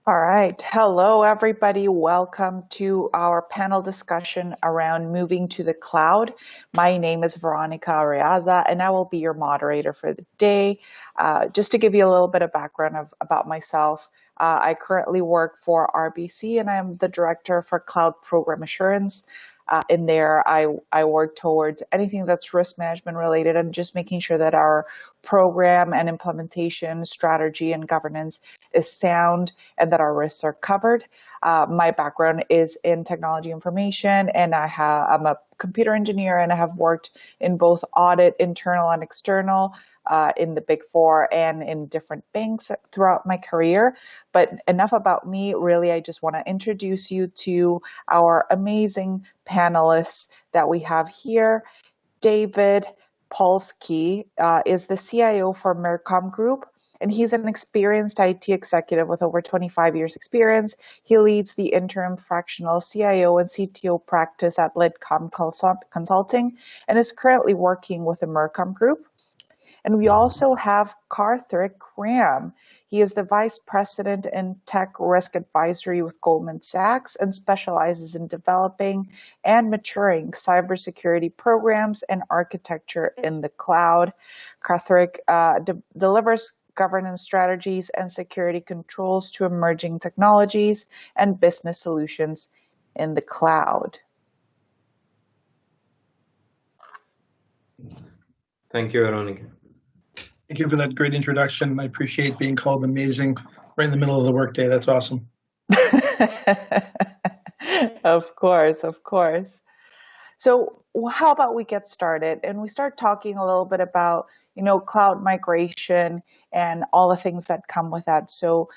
All right. Hello, everybody. Welcome to our panel discussion around moving to the cloud. My name is Veronica Arreaza, and I will be your moderator for the day. Just to give you a little bit of background about myself, I currently work for RBC, and I'm the director for Cloud Program Assurance. In there, I work towards anything that's risk management related and just making sure that our program and implementation strategy and governance is sound and that our risks are covered. My background is in technology information, and I'm a computer engineer, and I have worked in both audit, internal and external, in the Big Four and in different banks throughout my career. But enough about me. Really, I just want to introduce you to our amazing panelists that we have here. David Polsky is the CIO for Mercom Group, and he's an experienced IT executive with over 25 years experience. He leads the interim fractional CIO and CTO practice at Litcom Consulting and is currently working with the Mercom Group. And we also have Karthik. He is the Vice President in TechRisk Advisory with Goldman Sachs and specializes in developing and maturing cybersecurity programs and architecture in the cloud. Karthik delivers governance strategies and security controls to emerging technologies and business solutions in the cloud. Thank you, Veronica. Thank you for that great introduction. I appreciate being called amazing right in the middle of the workday. That's awesome. Of course, of course. So how about we get started and we start talking a little bit about, cloud migration and all the things that come with that. So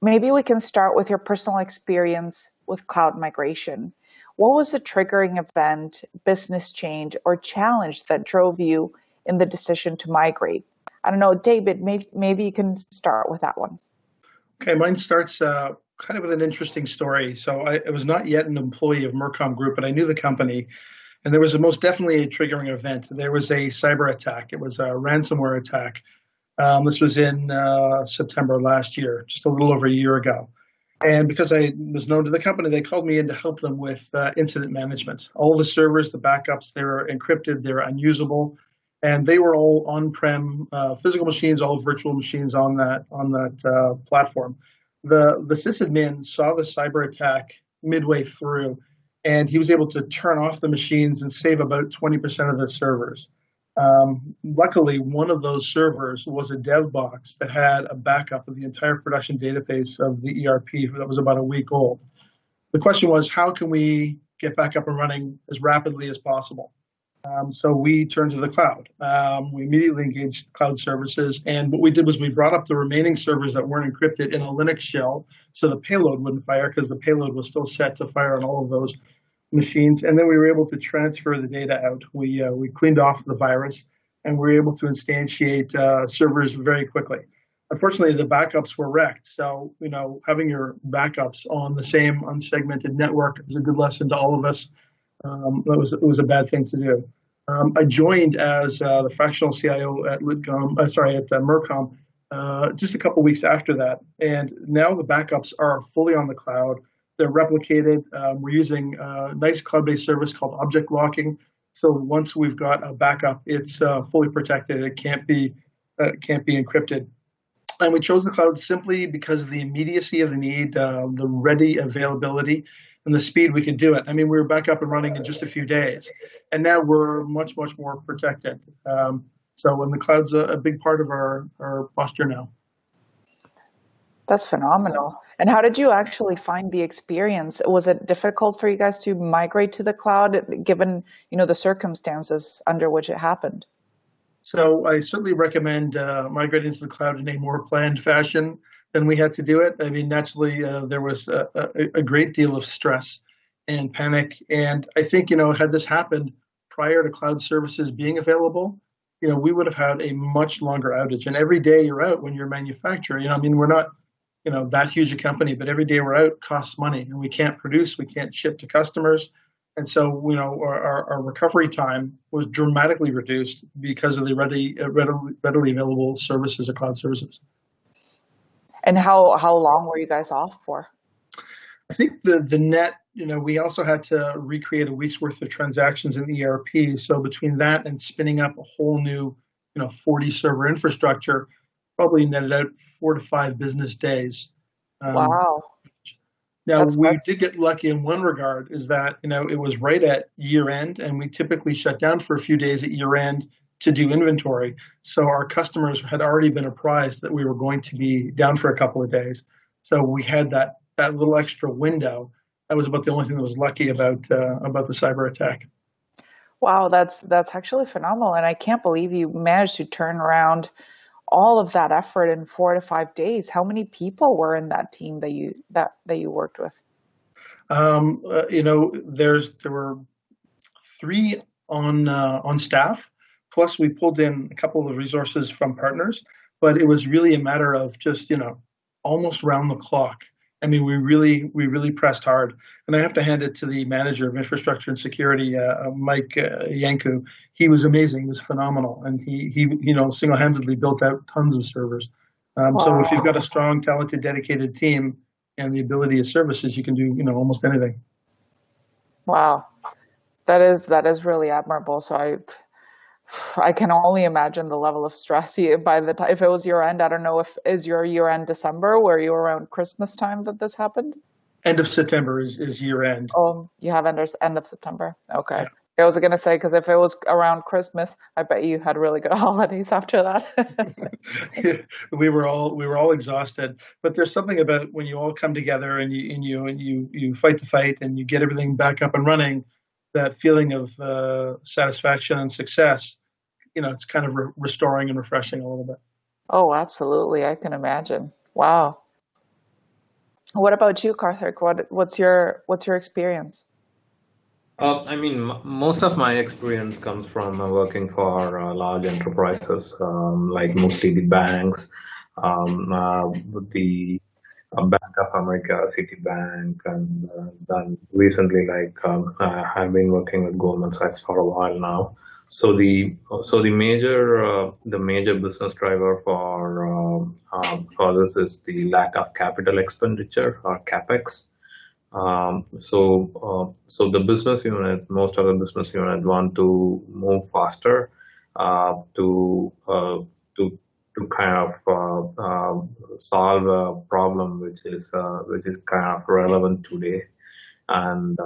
maybe we can start with your personal experience with cloud migration. What was the triggering event, business change, or challenge that drove you in the decision to migrate? I don't know, David, maybe you can start with that one. Okay, mine starts kind of with an interesting story. So I was not yet an employee of Mercom Group, but I knew the company. And there was most definitely a triggering event. There was a cyber attack. It was a ransomware attack. This was in September last year, just a little over a year ago. And because I was known to the company, they called me in to help them with incident management. All the servers, the backups, they were encrypted, they were unusable. And they were all on-prem physical machines, all virtual machines on that platform. The sysadmin saw the cyber attack midway through, and he was able to turn off the machines and save about 20% of the servers. Luckily, one of those servers was a dev box that had a backup of the entire production database of the ERP that was about a week old. The question was, how can we get back up and running as rapidly as possible? So we turned to the cloud. We immediately engaged cloud services, and what we did was we brought up the remaining servers that weren't encrypted in a Linux shell so the payload wouldn't fire, because the payload was still set to fire on all of those machines. And then we were able to transfer the data out. We cleaned off the virus, and we were able to instantiate servers very quickly. Unfortunately, the backups were wrecked. So, having your backups on the same unsegmented network is a good lesson to all of us. It was a bad thing to do. I joined as the fractional CIO at Mercom just a couple weeks after that, and now the backups are fully on the cloud. They're replicated. We're using a nice cloud-based service called object locking. So once we've got a backup, it's fully protected. It can't be encrypted. And we chose the cloud simply because of the immediacy of the need, the ready availability, and the speed we could do it. I mean, we were back up and running in just a few days, and now we're much, much more protected. So when the cloud's a big part of our posture now. That's phenomenal. And how did you actually find the experience? Was it difficult for you guys to migrate to the cloud, given the circumstances under which it happened? So I certainly recommend migrating to the cloud in a more planned fashion than we had to do it. I mean, naturally, there was a great deal of stress and panic. And I think, had this happened prior to cloud services being available, we would have had a much longer outage. And every day you're out when you're manufacturing, we're not, that huge a company, but every day we're out costs money, and we can't produce, we can't ship to customers. And so, our recovery time was dramatically reduced because of the readily available services of cloud services. And how long were you guys off for? I think the net, we also had to recreate a week's worth of transactions in ERP. So between that and spinning up a whole new, 40 server infrastructure, probably netted out 4 to 5 business days. Um, Wow. Now we That's did get lucky in one regard, is that it was right at year end, and we typically shut down for a few days at year end to do inventory. So our customers had already been apprised that we were going to be down for a couple of days. So we had that little extra window. That was about the only thing that was lucky about the cyber attack. wow, that's actually phenomenal. And I can't believe you managed to turn around all of that effort in 4 to 5 days. How many people were in that team that you worked with? There were 3 on staff, plus we pulled in a couple of resources from partners, but it was really a matter of just almost round the clock. I mean, we really pressed hard, and I have to hand it to the manager of infrastructure and security, Mike Yanku. He was amazing. He was phenomenal, and he single-handedly built out tons of servers. So if you've got a Wow. strong, talented, dedicated team and the ability of services, you can do almost anything. Wow. That is really admirable. So I can only imagine the level of stress by the time if it was year end. I don't know if is your year end December, were you around Christmas time that this happened? End of September is year end. Oh, you have end of September. Okay. Yeah. I was gonna say because if it was around Christmas, I bet you had really good holidays after that. We were all exhausted, but there's something about when you all come together and you fight the fight and you get everything back up and running, that feeling of satisfaction and success. It's kind of restoring and refreshing a little bit. Oh, absolutely. I can imagine. Wow. What about you, Karthik? What's your experience? Most of my experience comes from working for large enterprises, like mostly the banks, the Bank of America, Citibank, and then recently, I've been working with Goldman Sachs for a while now. So the major business driver for this is the lack of capital expenditure or capex. So the business unit, most of the business unit want to move faster to kind of solve a problem which is kind of relevant today, and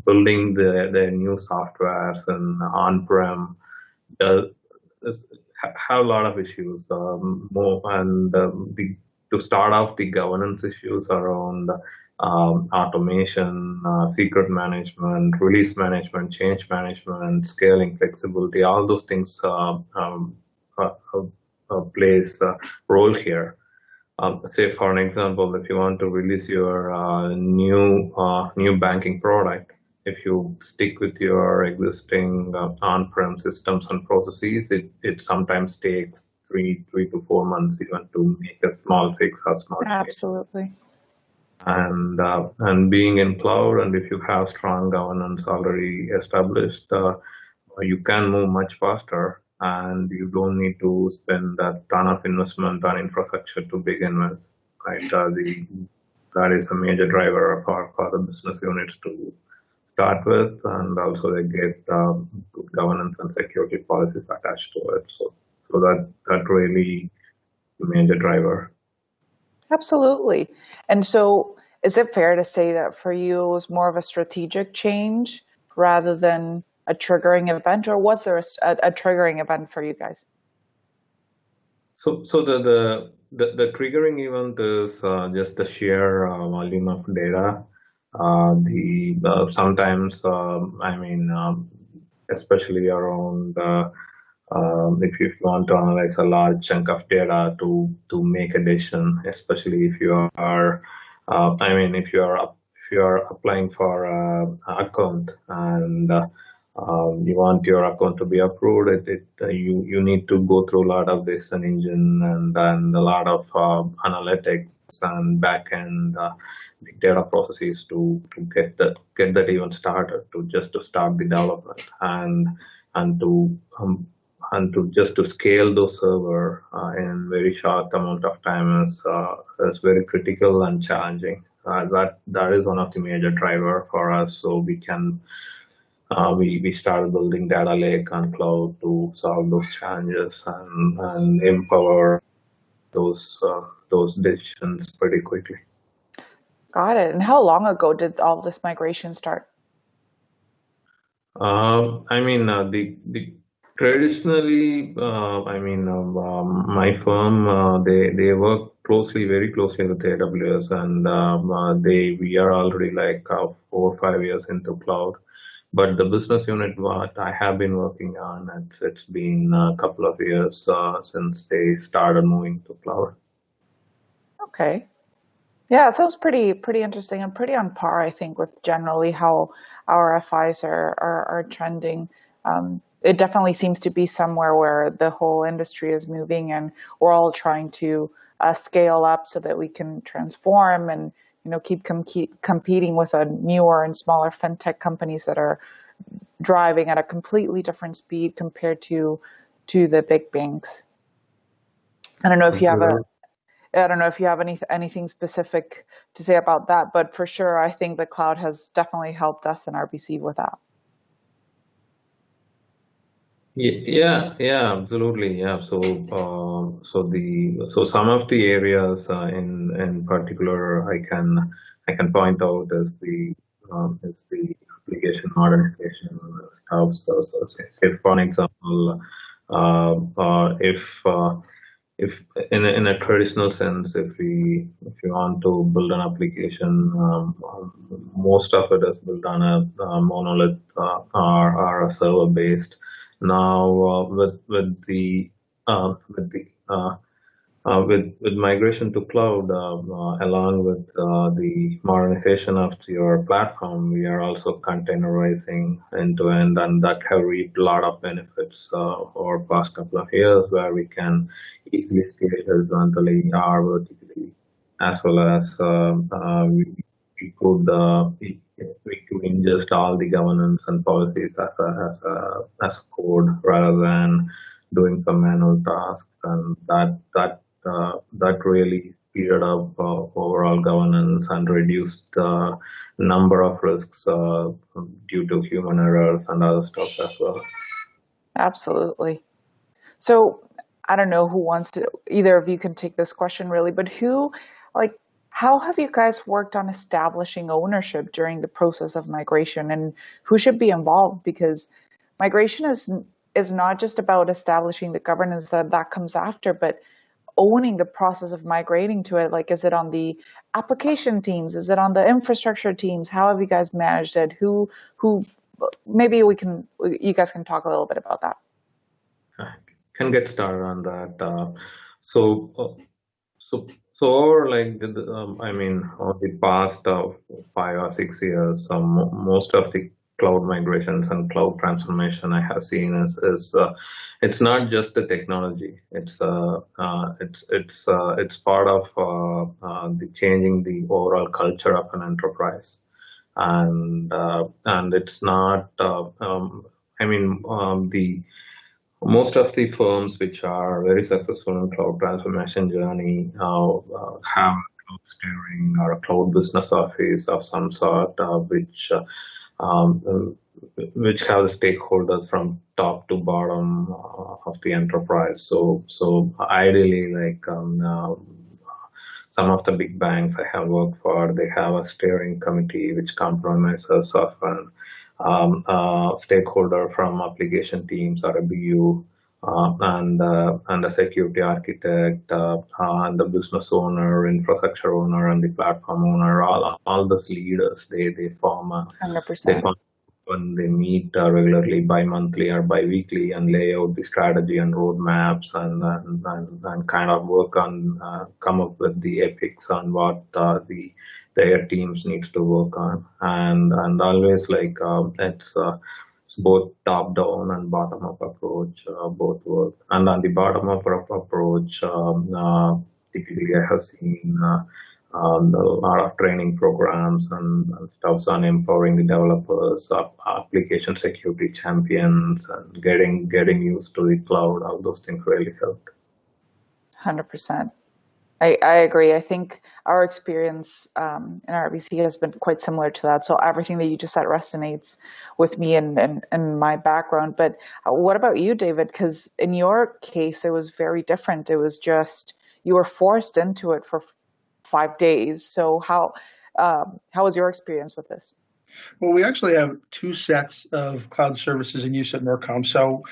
building the new softwares and on-prem does have a lot of issues. More and To start off, the governance issues around automation, secret management, release management, change management, scaling, flexibility, all those things plays a role here. Say for an example, if you want to release your new banking product, if you stick with your existing on-prem systems and processes, it sometimes takes three to 4 months even to make a small fix or small change. Absolutely. And being in cloud, and if you have strong governance already established, you can move much faster, and you don't need to spend a ton of investment on infrastructure to begin with. Right? That is a major driver for the business units to start with, and also they get good governance and security policies attached to it. So that really a major driver. Absolutely. And so, is it fair to say that for you it was more of a strategic change rather than a triggering event, or was there a triggering event for you guys? So the triggering event is just the sheer volume of data. The sometimes especially around if you want to analyze a large chunk of data to make a decision, especially if you are if you are applying for an account, and you want your account to be approved, you need to go through a lot of this and engine, and then a lot of analytics and backend big data processes to get that even started, to start the development, and to and to scale those server in very short amount of time is very critical and challenging. That is one of the major driver for us. So we started building data lake on cloud to solve those challenges and empower those decisions pretty quickly. Got it. And how long ago did all this migration start? The traditionally, my firm they work very closely with AWS, and we are already like 4 or 5 years into cloud. But the business unit what I have been working on, it's been a couple of years since they started moving to cloud. Okay. Yeah, it sounds pretty interesting and pretty on par, I think, with generally how our FIs are trending. It definitely seems to be somewhere where the whole industry is moving, and we're all trying to scale up so that we can transform and keep competing with a newer and smaller fintech companies that are driving at a completely different speed compared to the big banks. I don't know if you have anything specific to say about that, but for sure, I think the cloud has definitely helped us in RBC with that. Yeah, absolutely. Yeah. So some of the areas in particular I can point out is the application modernization stuff. So if for an example, if in a traditional sense, if you want to build an application, most of it is built on a monolith or a server based. Now with migration to cloud, along with the modernization of your platform, we are also containerizing end to end, and that have reaped a lot of benefits over the past couple of years, where we can easily scale horizontally or vertically, as well as we could ingest all the governance and policies as code rather than doing some manual tasks, and that really speeded up overall governance and reduced the number of risks due to human errors and other stuff as well. Absolutely. So I don't know who wants to, either of you can take this question really, but how have you guys worked on establishing ownership during the process of migration, and who should be involved? Because migration is not just about establishing the governance that comes after, but owning the process of migrating to it. Like, is it on the application teams? Is it on the infrastructure teams? How have you guys managed it? Who maybe you guys can talk a little bit about that. I can get started on that. Over the past 5 or 6 years, most of the cloud migrations and cloud transformation I have seen is it's not just the technology. It's part of the changing the overall culture of an enterprise, and it's not. Most of the firms which are very successful in cloud transformation journey have a cloud steering or a cloud business office of some sort, which have the stakeholders from top to bottom of the enterprise. So ideally, some of the big banks I have worked for, they have a steering committee which compromises of an stakeholder from application teams or a BU, and a security architect, and the business owner, infrastructure owner, and the platform owner. All those leaders, they form 100%. When they meet regularly, bi-monthly or bi-weekly, and lay out the strategy and roadmaps, and kind of work on come up with the epics on what their teams needs to work on, and always it's both top down and bottom up approach, both work. And on the bottom up approach, typically I have seen A lot of training programs and stuffs on empowering the developers, application security champions, and getting used to the cloud. All those things really helped. 100%. I agree. I think our experience in RBC has been quite similar to that. So everything that you just said resonates with me and my background. But what about you, David? Because in your case, it was very different. It was just you were forced into it for 5 days. So how was your experience with this? Well, we actually have two sets of cloud services in use at Mercom. So,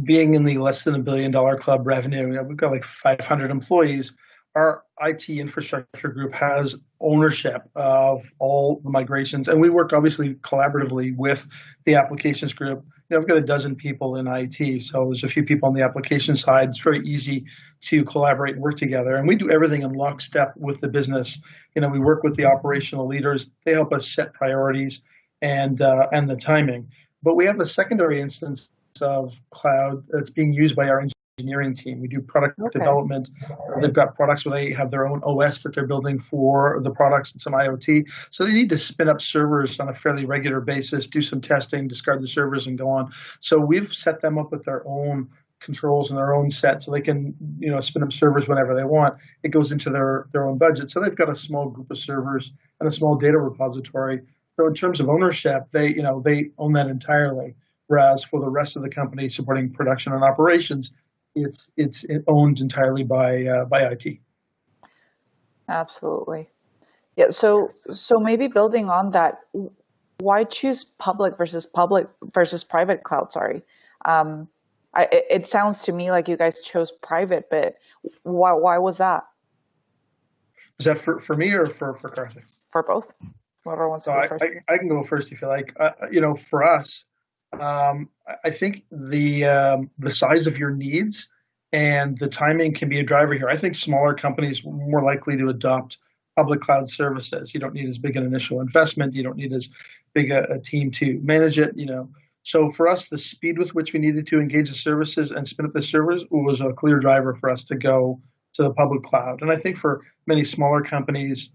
being in the less than $1 billion club revenue, we've got like 500 employees. Our IT infrastructure group has ownership of all the migrations, and we work obviously collaboratively with the applications group. I've got a dozen people in IT, so there's a few people on the application side. It's very easy to collaborate and work together, and we do everything in lockstep with the business. We work with the operational leaders. They help us set priorities and the timing. But we have a secondary instance of cloud that's being used by our engineering team. We do product development. They've got products where they have their own OS that they're building for the products and some IoT. So they need to spin up servers on a fairly regular basis, do some testing, discard the servers, and go on. So we've set them up with their own controls and their own set so they can spin up servers whenever they want. It goes into their own budget. So they've got a small group of servers and a small data repository. So in terms of ownership, they own that entirely. Whereas for the rest of the company supporting production and operations, it's owned entirely by IT. Absolutely. Yeah. So maybe building on that, why choose public versus private cloud? Sorry. It sounds to me like you guys chose private, but why was that? Is that for me or for Karthik? For both. Whoever wants to go first. I can go first if you like. For us, I think the size of your needs and the timing can be a driver here. I think smaller companies are more likely to adopt public cloud services. You don't need as big an initial investment. You don't need as big a team to manage it. So for us, the speed with which we needed to engage the services and spin up the servers was a clear driver for us to go to the public cloud. And I think for many smaller companies,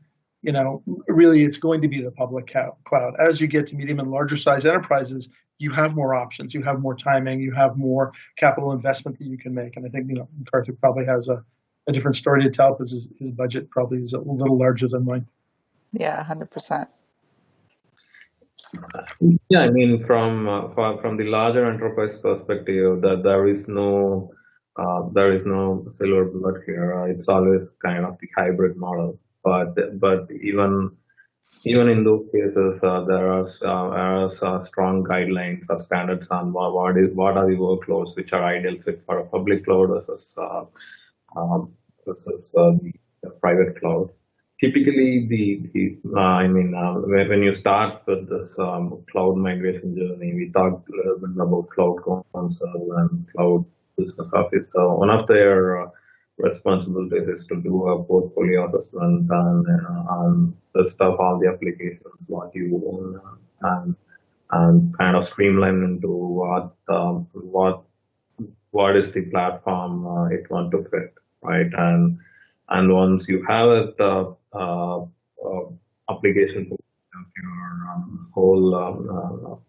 really it's going to be the public cloud. As you get to medium and larger size enterprises, you have more options, you have more timing, you have more capital investment that you can make. And I think, Karthik probably has a different story to tell because his budget probably is a little larger than mine. Yeah, 100%. Yeah, I mean, from the larger enterprise perspective, that there is no silver bullet here. It's always kind of the hybrid model. But even in those cases, there are strong guidelines or standards on what are the workloads which are ideal fit for a public cloud versus the private cloud. Typically, when you start with this cloud migration journey, we talked a little bit about cloud console and cloud business office. So one of their responsibilities is to do a portfolio assessment and list of all the applications what you own and kind of streamline into what is the platform it want to fit, right? And once you have it, application of your whole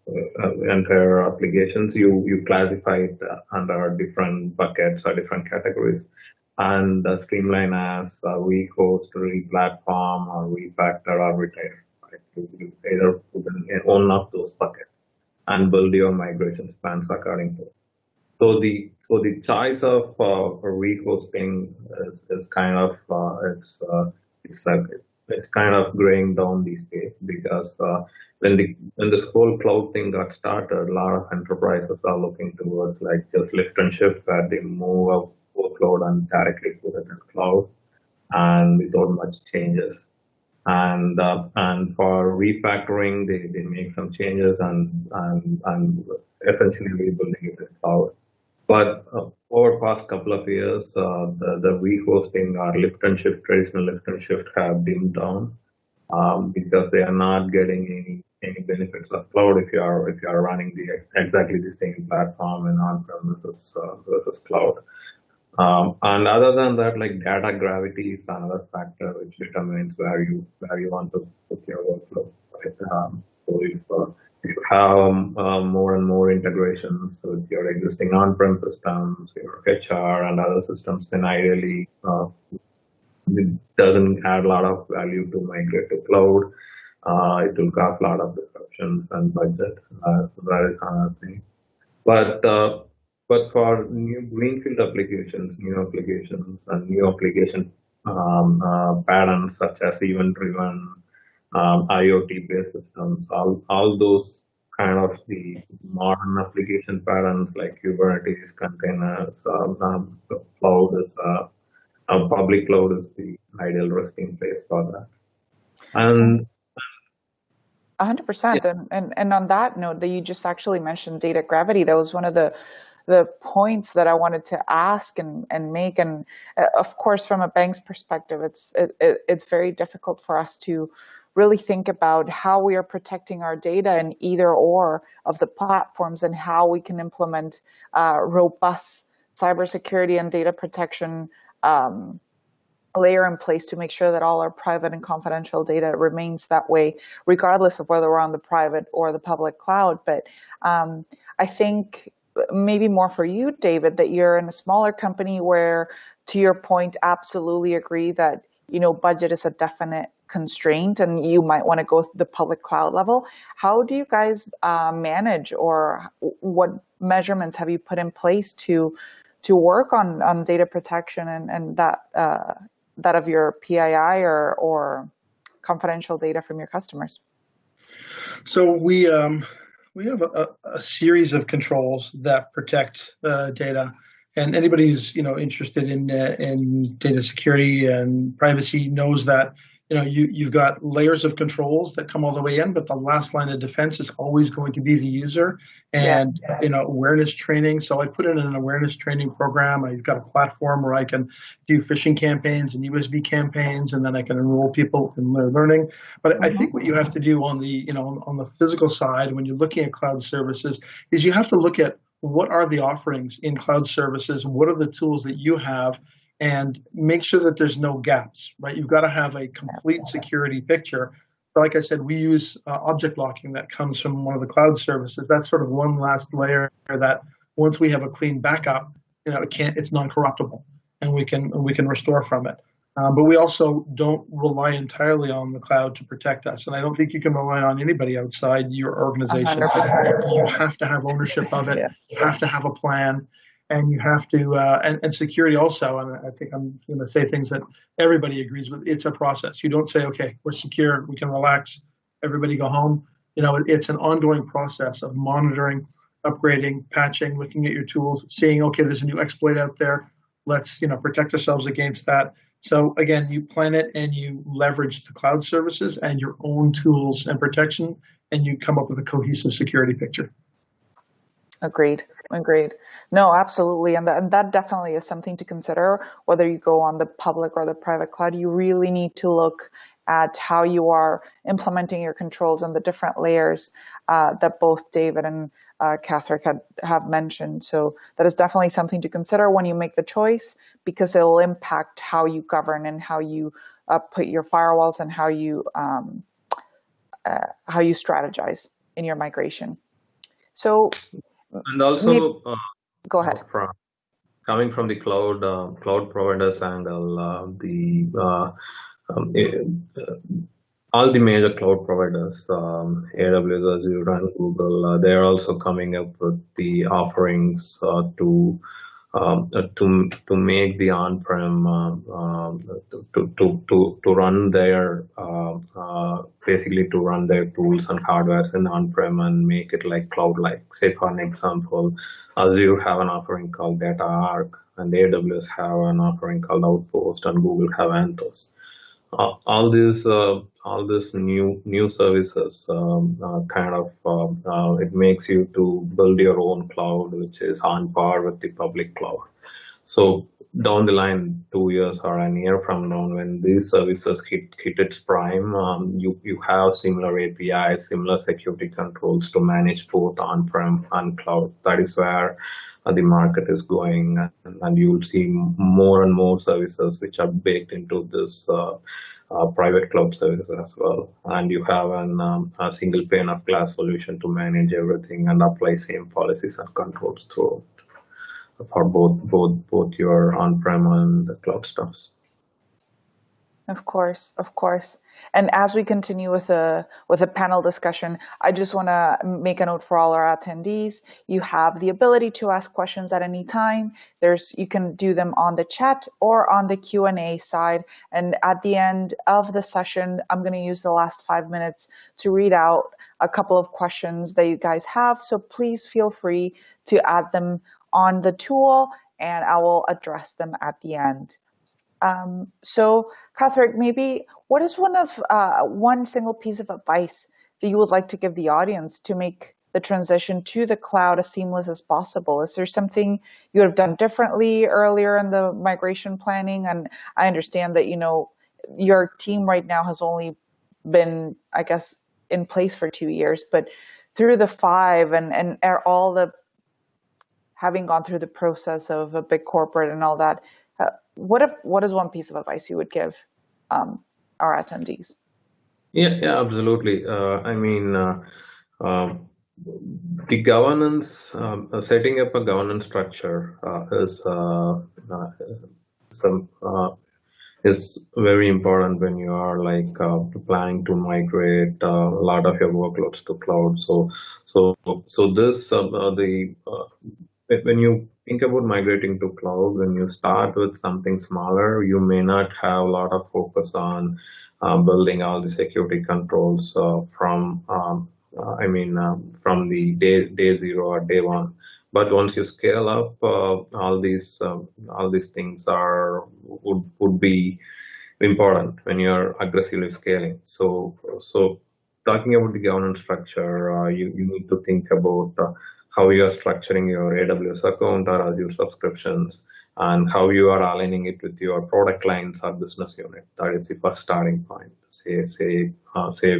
entire applications, you classify it under different buckets or different categories, and streamline as we host, re-platform, or refactor, or retire. Right? You either put in one of those buckets and build your migration plans according to it. So the choice of rehosting is kind of it's kind of growing down these days because when this whole cloud thing got started, a lot of enterprises are looking towards like just lift and shift where they move a workload and directly put it in cloud and without much changes. And for refactoring, they make some changes and essentially rebuilding it in cloud. But over past couple of years, the rehosting or traditional lift and shift have dimmed down because they are not getting any benefits of cloud if you are running exactly the same platform in on-prem versus cloud. And other than that, like data gravity is another factor which determines where you want to put your workflow. Right? So if you have more and more integrations with your existing on-prem systems, your HR and other systems, then ideally it doesn't add a lot of value to migrate to cloud. It will cause a lot of disruptions and budget. That is another thing. But for new greenfield applications, and new application patterns such as event-driven IoT-based systems, all those kind of the modern application patterns like Kubernetes, containers, cloud is public cloud is the ideal resting place for that. And 100%. And on that note, that you just actually mentioned data gravity, that was one of the points that I wanted to ask and make. And of course, from a bank's perspective, it's very difficult for us to really think about how we are protecting our data in either or of the platforms and how we can implement robust cybersecurity and data protection layer in place to make sure that all our private and confidential data remains that way, regardless of whether we're on the private or the public cloud. But I think maybe more for you, David, that you're in a smaller company where, to your point, absolutely agree that, you know, budget is a definite constraint and you might want to go to the public cloud level. How do you guys manage, or what measurements have you put in place to work on data protection and that of your PII or confidential data from your customers? So we have a series of controls that protect data, and anybody who's interested in data security and privacy knows that you've got layers of controls that come all the way in, but the last line of defense is always going to be the user and awareness training. So I put in an awareness training program. I've got a platform where I can do phishing campaigns and USB campaigns, and then I can enroll people in their learning. But I think what you have to do on the physical side when you're looking at cloud services is you have to look at what are the offerings in cloud services, what are the tools that you have, and make sure that there's no gaps, right? You've got to have a complete security picture. But like I said, we use object locking that comes from one of the cloud services. That's sort of one last layer that once we have a clean backup, it's non-corruptible, and we can restore from it. But we also don't rely entirely on the cloud to protect us. And I don't think you can rely on anybody outside your organization. 100%. You have to have ownership of it. You have to have a plan. And you have to, and security also, and I think I'm going to say things that everybody agrees with. It's a process. You don't say, okay, we're secure, we can relax, everybody go home. It's an ongoing process of monitoring, upgrading, patching, looking at your tools, seeing, okay, there's a new exploit out there. Let's, protect ourselves against that. So again, you plan it and you leverage the cloud services and your own tools and protection, and you come up with a cohesive security picture. Agreed. No, absolutely. And that definitely is something to consider, whether you go on the public or the private cloud. You really need to look at how you are implementing your controls and the different layers that both David and Karthik have mentioned. So that is definitely something to consider when you make the choice, because it'll impact how you govern and how you put your firewalls and how you strategize in your migration. So. And also, go ahead. Coming from the cloud providers angle, all the major cloud providers, AWS, Azure, and Google, they are also coming up with the offerings to make the on-prem to run their basically to run their tools and hardware in on-prem and make it like cloud-like. Say for an example, Azure have an offering called Data Arc, and AWS have an offering called Outpost, and Google have Anthos. All these new services it makes you to build your own cloud, which is on par with the public cloud. So down the line, 2 years or a year from now, when these services hit its prime, you have similar APIs, similar security controls to manage both on-prem and cloud. That is where the market is going, and you'll see more and more services which are baked into this private cloud services as well. And you have a single pane of glass solution to manage everything and apply same policies and controls through for both your on-prem and the cloud stuffs. Of course, of course. And as we continue with a panel discussion, I just want to make a note for all our attendees. You have the ability to ask questions at any time. You can do them on the chat or on the Q&A side. And at the end of the session, I'm going to use the last 5 minutes to read out a couple of questions that you guys have. So please feel free to add them on the tool, and I will address them at the end. So, Karthik, maybe what is one single piece of advice that you would like to give the audience to make the transition to the cloud as seamless as possible? Is there something you would have done differently earlier in the migration planning? And I understand that, your team right now has only been, I guess, in place for 2 years, but through the 5 and all the having gone through the process of a big corporate and all that, what is one piece of advice you would give our attendees? Yeah, absolutely. The governance, setting up a governance structure is very important when you are planning to migrate a lot of your workloads to cloud. When you think about migrating to cloud, when you start with something smaller, you may not have a lot of focus on building all the security controls from the day zero or day one. But once you scale up, all these things would be important when you're aggressively scaling. So talking about the governance structure, you need to think about how you are structuring your AWS account or Azure subscriptions, and how you are aligning it with your product lines or business unit. That is the first starting point. Say if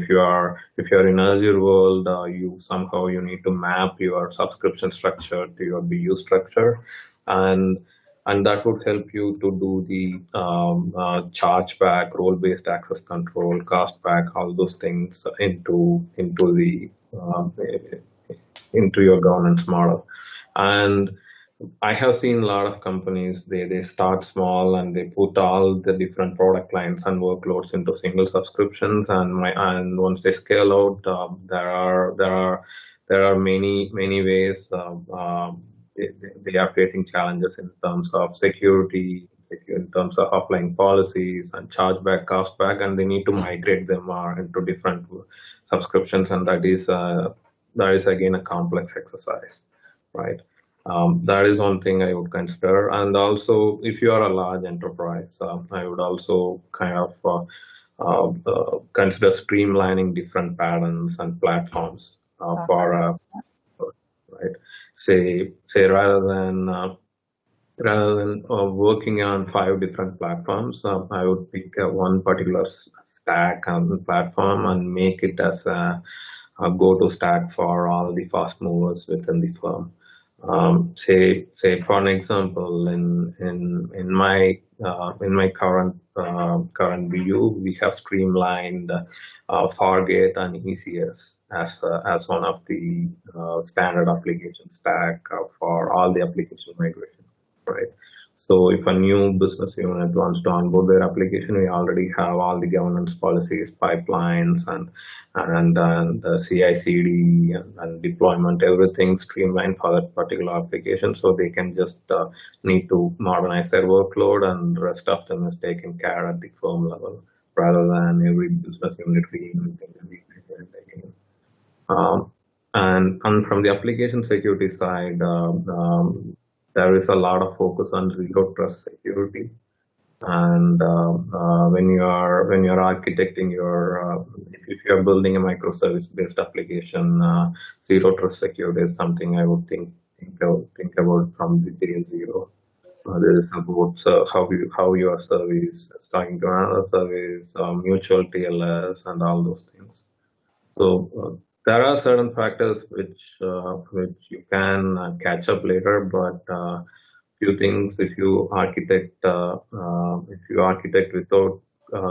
you are in Azure world, you need to map your subscription structure to your BU structure, and that would help you to do the chargeback, role-based access control, cost back, all those things into your governance model. And I have seen a lot of companies, they start small and they put all the different product lines and workloads into single subscriptions, and once they scale out, there are many ways they are facing challenges in terms of security, in terms of applying policies and chargeback, cost back, and they need to migrate them into different subscriptions, and that is again a complex exercise, right? That is one thing I would consider. And also, if you are a large enterprise, I would also kind of consider streamlining different patterns and platforms right? Say rather than working on 5 different platforms, I would pick one particular stack and platform and make it as a go-to stack for all the fast movers within the firm. Say for an example, in my current BU, we have streamlined Fargate and ECS as one of the standard application stack for all the application migration, right? So if a new business unit wants to onboard their application, we already have all the governance policies, pipelines, and CI/CD and deployment, everything streamlined for that particular application. So they can just need to modernize their workload, and the rest of them is taken care at the firm level, rather than every business unit reinventing again. And from the application security side, there is a lot of focus on zero trust security, and when you are architecting if you are building a microservice based application, zero trust security is something I would think about from the day zero. There is about how your service is talking to another service, mutual TLS, and all those things. So there are certain factors which you can catch up later, but few things if you architect without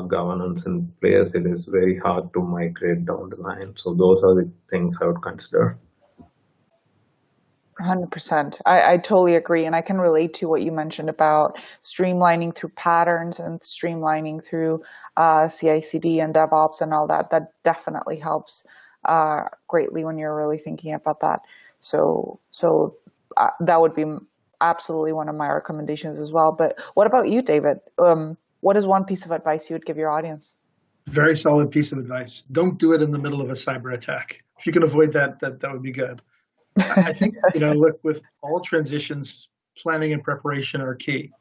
governance in place, it is very hard to migrate down the line. So those are the things I would consider. 100%. I totally agree. And I can relate to what you mentioned about streamlining through patterns and streamlining through CI/CD and DevOps and all that. That definitely helps greatly when you're really thinking about that. So that would be absolutely one of my recommendations as well. But what about you, David? What is one piece of advice you would give your audience? Very solid piece of advice. Don't do it in the middle of a cyber attack. If you can avoid that, that would be good. I think, look, with all transitions, planning and preparation are key.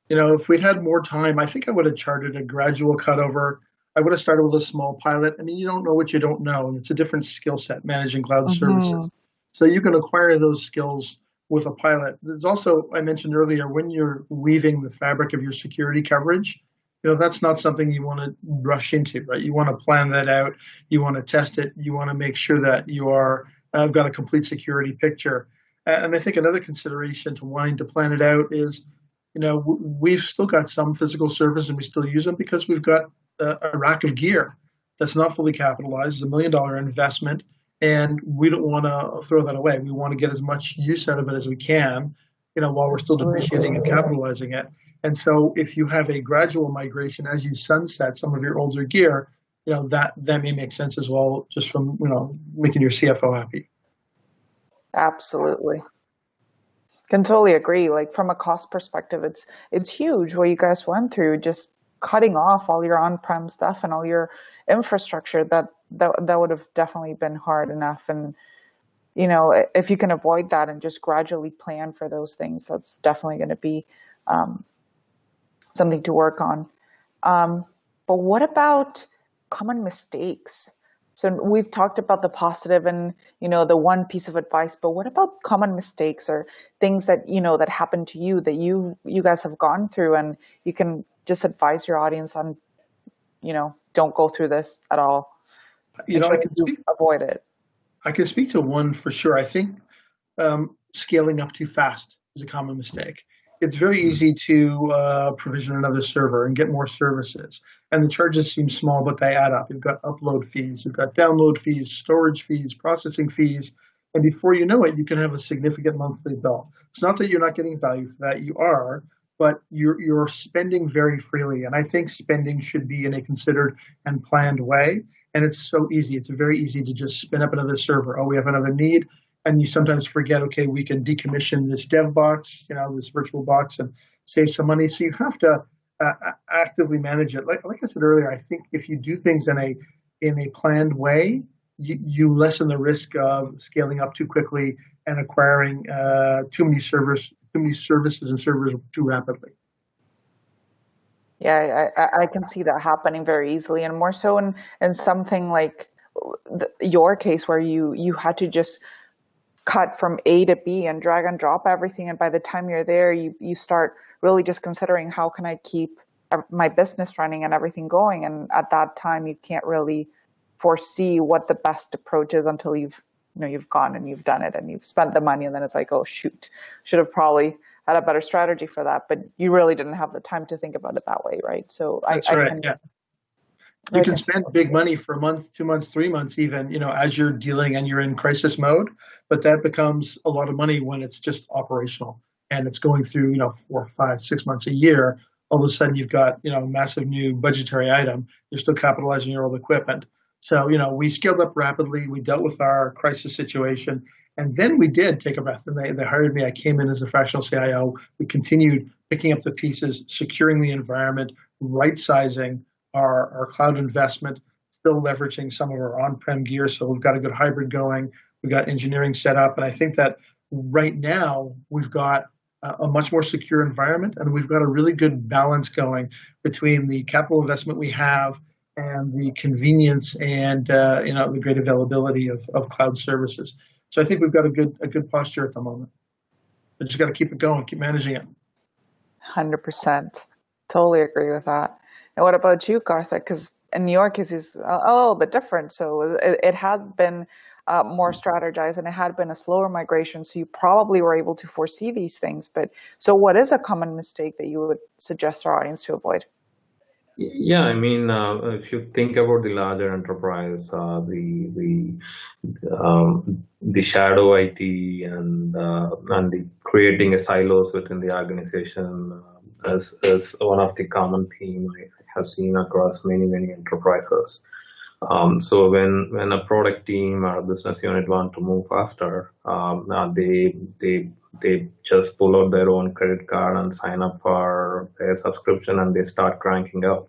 If we'd had more time, I think I would have charted a gradual cutover. I would have started with a small pilot. I mean, you don't know what you don't know, and it's a different skill set managing cloud services. So you can acquire those skills with a pilot. There's also, I mentioned earlier, when you're weaving the fabric of your security coverage, that's not something you want to rush into, right? You want to plan that out. You want to test it. You want to make sure that you are I've got a complete security picture. And I think another consideration to wanting to plan it out is, we've still got some physical servers and we still use them because we've got a rack of gear that's not fully capitalized. It's $1 million investment, and we don't want to throw that away. We want to get as much use out of it as we can, while we're still depreciating and capitalizing it. And so if you have a gradual migration as you sunset some of your older gear, that may make sense as well, just from, making your CFO happy. Absolutely. Can totally agree. Like from a cost perspective, it's huge what you guys went through, just cutting off all your on-prem stuff and all your infrastructure. That would have definitely been hard enough. And, if you can avoid that and just gradually plan for those things, that's definitely going to be something to work on. But what about common mistakes? So we've talked about the positive and, the one piece of advice, but what about common mistakes or things that, that happened to you that you guys have gone through, and you can just advise your audience on, don't go through this at all. Avoid it. I can speak to one for sure. I think scaling up too fast is a common mistake. It's very easy to provision another server and get more services. And the charges seem small, but they add up. You've got upload fees, you've got download fees, storage fees, processing fees. And before you know it, you can have a significant monthly bill. It's not that you're not getting value for that, you are, but you're spending very freely. And I think spending should be in a considered and planned way. And it's so easy. It's very easy to just spin up another server. Oh, we have another need. And you sometimes forget, okay, we can decommission this dev box, this virtual box, and save some money. So you have to actively manage it. Like I said earlier, I think if you do things in a planned way, you lessen the risk of scaling up too quickly and acquiring too many services and servers too rapidly. Yeah, I can see that happening very easily, and more so in something like your case where you had to just cut from A to B and drag and drop everything. And by the time you're there, you start really just considering, how can I keep my business running and everything going? And at that time, you can't really foresee what the best approach is until you've gone and you've done it and you've spent the money. And then it's like, oh, shoot, should have probably had a better strategy for that. But you really didn't have the time to think about it that way, right? So That's right. Yeah. You can spend big money for a month, 2 months, 3 months even, as you're dealing and you're in crisis mode, but that becomes a lot of money when it's just operational and it's going through, 4, 5, 6 months, a year. All of a sudden you've got, a massive new budgetary item. You're still capitalizing your old equipment. So, we scaled up rapidly. We dealt with our crisis situation, and then we did take a breath, and they hired me. I came in as a fractional CIO. We continued picking up the pieces, securing the environment, right-sizing our cloud investment, still leveraging some of our on-prem gear. So we've got a good hybrid going. We've got engineering set up. And I think that right now we've got a much more secure environment, and we've got a really good balance going between the capital investment we have and the convenience and the great availability of cloud services. So I think we've got a good posture at the moment. We just got to keep it going, keep managing it. 100%. Totally agree with that. And what about you, Karthik? Because in your case is a little bit different. So it had been more strategized and it had been a slower migration. So you probably were able to foresee these things. But so what is a common mistake that you would suggest our audience to avoid? Yeah, I mean, if you think about the larger enterprise, the shadow IT and the creating a silos within the organization is one of the common theme I have seen across many enterprises. So when a product team or a business unit want to move faster, they just pull out their own credit card and sign up for their subscription and they start cranking out.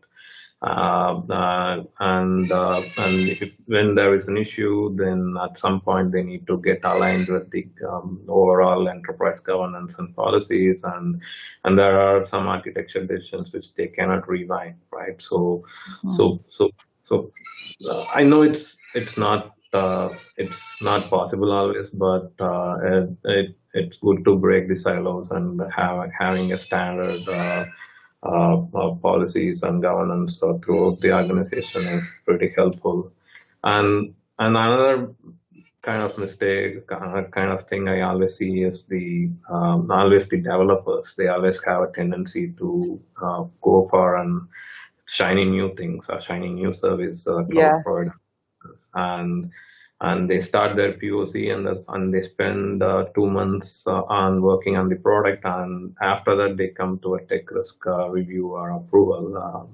And if when there is an issue, then at some point they need to get aligned with the overall enterprise governance and policies, and there are some architecture decisions which they cannot rewind, right? So I know it's not possible always, but it's good to break the silos and having a standard policies and governance throughout the organization is pretty helpful. And another kind of mistake, kind of thing I always see is always the developers. They always have a tendency to go for an shiny new things or shiny new service cloud provider, and they start their POC and they spend 2 months on working on the product, and after that they come to a TechRisk review or approval.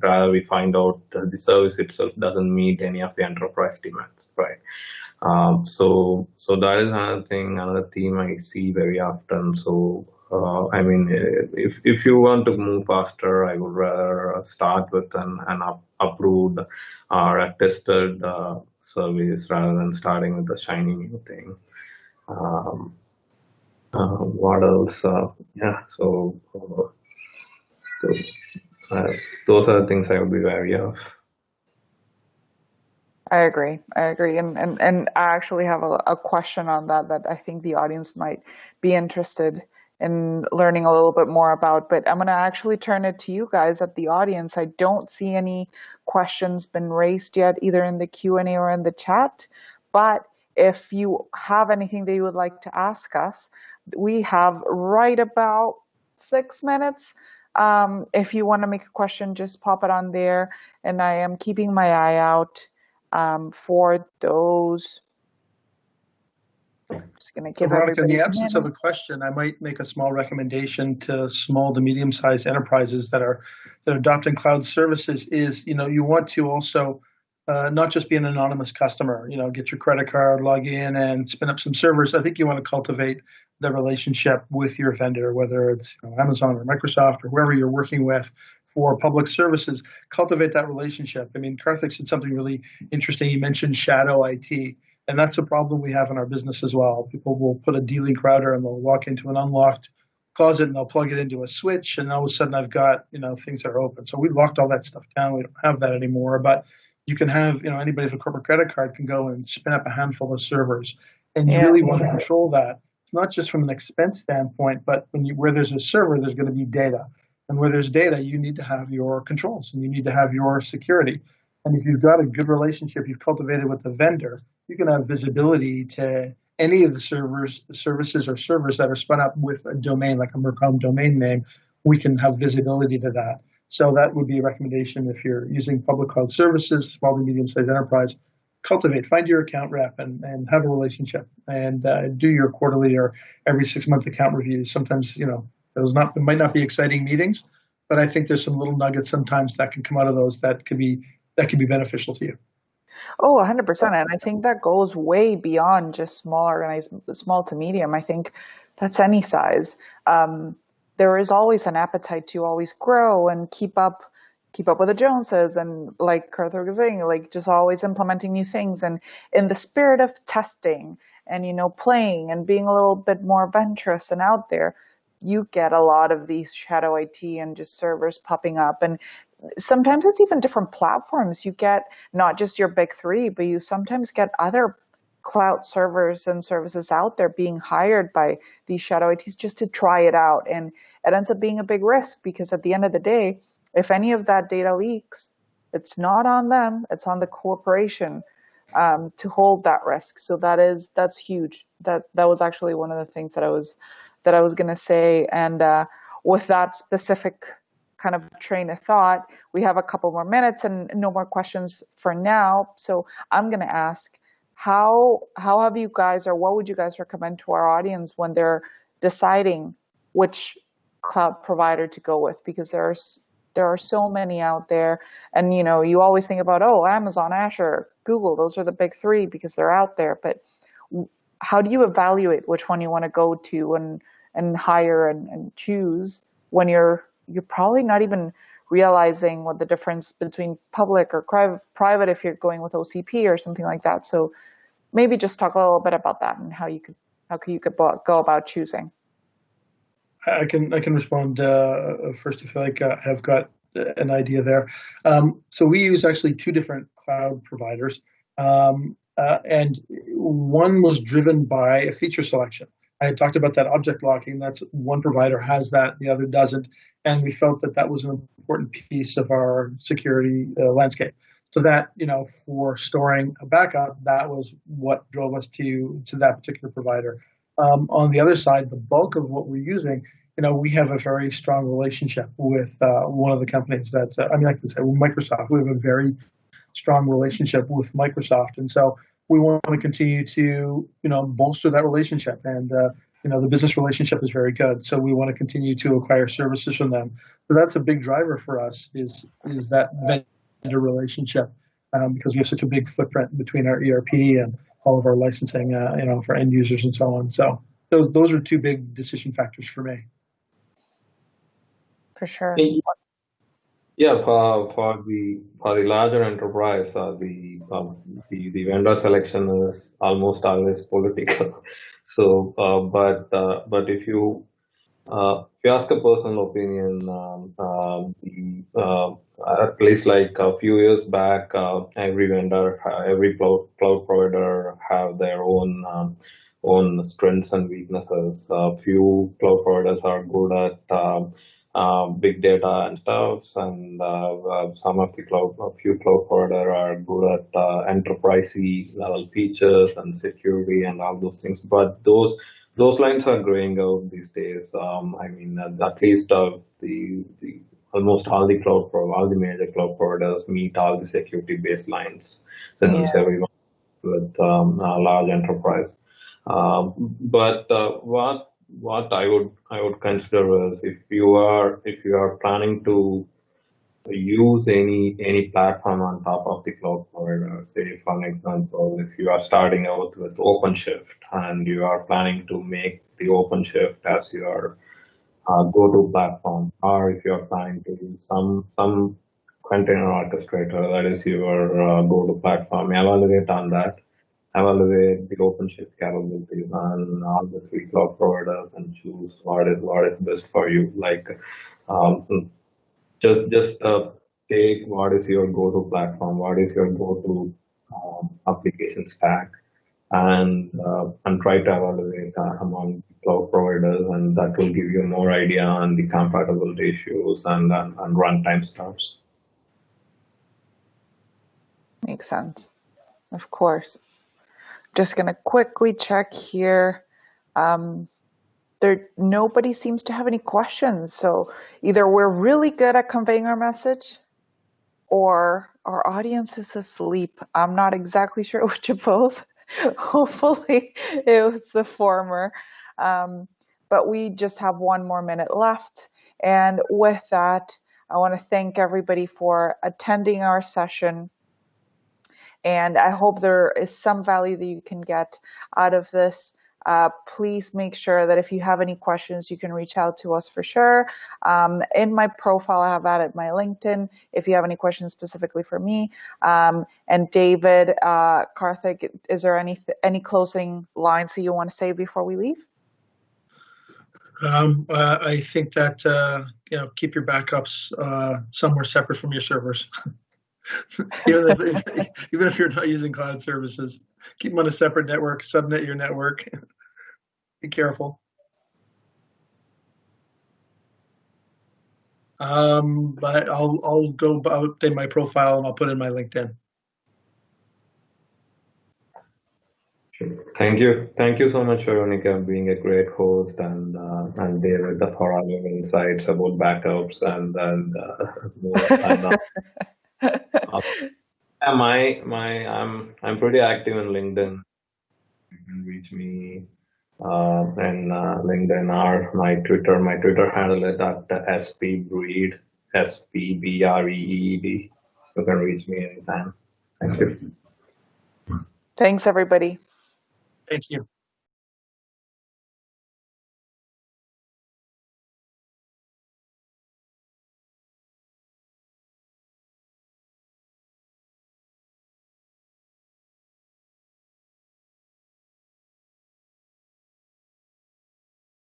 Rather, we find out that the service itself doesn't meet any of the enterprise demands, right? So that is another theme I see very often. So I mean, if you want to move faster, I would rather start with an approved or a tested service rather than starting with a shiny new thing. What else? Those are the things I would be wary of. I agree. And I actually have a question on that I think the audience might be interested in learning a little bit more about, but I'm going to actually turn it to you guys at the audience. I don't see any questions been raised yet, either in the Q&A or in the chat, but if you have anything that you would like to ask us, we have right about 6 minutes. If you want to make a question, just pop it on there, and I am keeping my eye out for those. I'm just going to give Veronica, in the everybody absence of a question, I might make a small recommendation to small to medium-sized enterprises that are adopting cloud services. Is you want to also not just be an anonymous customer. Get your credit card, log in, and spin up some servers. I think you want to cultivate the relationship with your vendor, whether it's Amazon or Microsoft or whoever you're working with for public services. Cultivate that relationship. I mean, Karthik said something really interesting. He mentioned shadow IT. And that's a problem we have in our business as well. People will put a D-Link router and they'll walk into an unlocked closet and they'll plug it into a switch, and all of a sudden I've got things that are open. So we locked all that stuff down. We don't have that anymore. But you can have anybody with a corporate credit card can go and spin up a handful of servers, and you really want to control that. It's not just from an expense standpoint, but where there's a server, there's going to be data, and where there's data, you need to have your controls and you need to have your security. And if you've got a good relationship you've cultivated with the vendor, you can have visibility to any of the services or servers that are spun up with a domain, like a Mercom domain name. We can have visibility to that. So that would be a recommendation if you're using public cloud services, small to medium-sized enterprise. Cultivate, find your account rep and have a relationship, and do your quarterly or every 6-month account reviews. Sometimes, it might not be exciting meetings, but I think there's some little nuggets sometimes that can come out of those that could be beneficial to you. Oh, 100%. And I think that goes way beyond just small to medium. I think that's any size. There is always an appetite to always grow and keep up with the Joneses. And like Karthik was saying, like just always implementing new things. And in the spirit of testing and, playing and being a little bit more adventurous and out there, you get a lot of these shadow IT and just servers popping up. And sometimes it's even different platforms. You get not just your big three, but you sometimes get other cloud servers and services out there being hired by these shadow ITs just to try it out. And it ends up being a big risk because at the end of the day, if any of that data leaks, it's not on them, it's on the corporation to hold that risk. So that's huge. That was actually one of the things that I was going to say. And with that specific kind of train of thought, we have a couple more minutes and no more questions for now. So I'm going to ask, how have you guys, or what would you guys recommend to our audience when they're deciding which cloud provider to go with? Because there are so many out there, and you always think about, oh, Amazon, Azure, Google, those are the big three because they're out there. But how do you evaluate which one you want to go to and hire and choose when you're probably not even realizing what the difference between public or private if you're going with OCP or something like that? So maybe just talk a little bit about that and how you could go about choosing. I can respond first if you like. I've got an idea there. So we use actually two different cloud providers, and one was driven by a feature selection. I had talked about that object locking. That's one provider has that, the other doesn't, and we felt that was an important piece of our security landscape. So that, for storing a backup, that was what drove us to that particular provider. On the other side, the bulk of what we're using, we have a very strong relationship with one of the companies that, like I said, Microsoft. We have a very strong relationship with Microsoft. And so we want to continue to, bolster that relationship. And, the business relationship is very good. So we want to continue to acquire services from them. So that's a big driver for us is that vendor relationship, because we have such a big footprint between our ERP and all of our licensing, for end users and so on. So those are two big decision factors for me. For sure. Yeah, for the larger enterprise, the vendor selection is almost always political. So, but if you ask a personal opinion, at least like a few years back, every vendor, every cloud provider have their own strengths and weaknesses. Few cloud providers are good at big data and stuff, and some of a few cloud providers are good at enterprisey level features and security and all those things. But those lines are growing out these days. At least the almost all the major cloud providers meet all the security baselines since everyone with a large enterprise. But what I would consider is if you are planning to use any platform on top of the cloud provider, say for an example, if you are starting out with OpenShift and you are planning to make the OpenShift as your go-to platform, or if you are planning to use some container orchestrator that is your go-to platform, evaluate on that. Evaluate the OpenShift capabilities on all the three cloud providers and choose what is best for you. Like, just take what is your go-to platform, what is your go-to application stack, and try to evaluate among cloud providers, and that will give you more idea on the compatibility issues and runtime stuffs. Makes sense, of course. Just going to quickly check here. Nobody seems to have any questions. So either we're really good at conveying our message or our audience is asleep. I'm not exactly sure which of both. Hopefully it was the former. But we just have one more minute left. And with that, I want to thank everybody for attending our session. And I hope there is some value that you can get out of this. Please make sure that if you have any questions, you can reach out to us for sure. In my profile, I have added my LinkedIn if you have any questions specifically for me. And David, Karthik, is there any closing lines that you want to say before we leave? I think that keep your backups somewhere separate from your servers. Even if you're not using cloud services. Keep them on a separate network. Subnet your network. Be careful. But I'll go update my profile and I'll put in my LinkedIn. Thank you so much, Veronica, being a great host and there with the thorough insights about backups and I'm pretty active on LinkedIn. You can reach me and LinkedIn or my Twitter handle is at spbreed, SPBREED. You can reach me anytime. Thank you. Thanks, everybody. Thank you.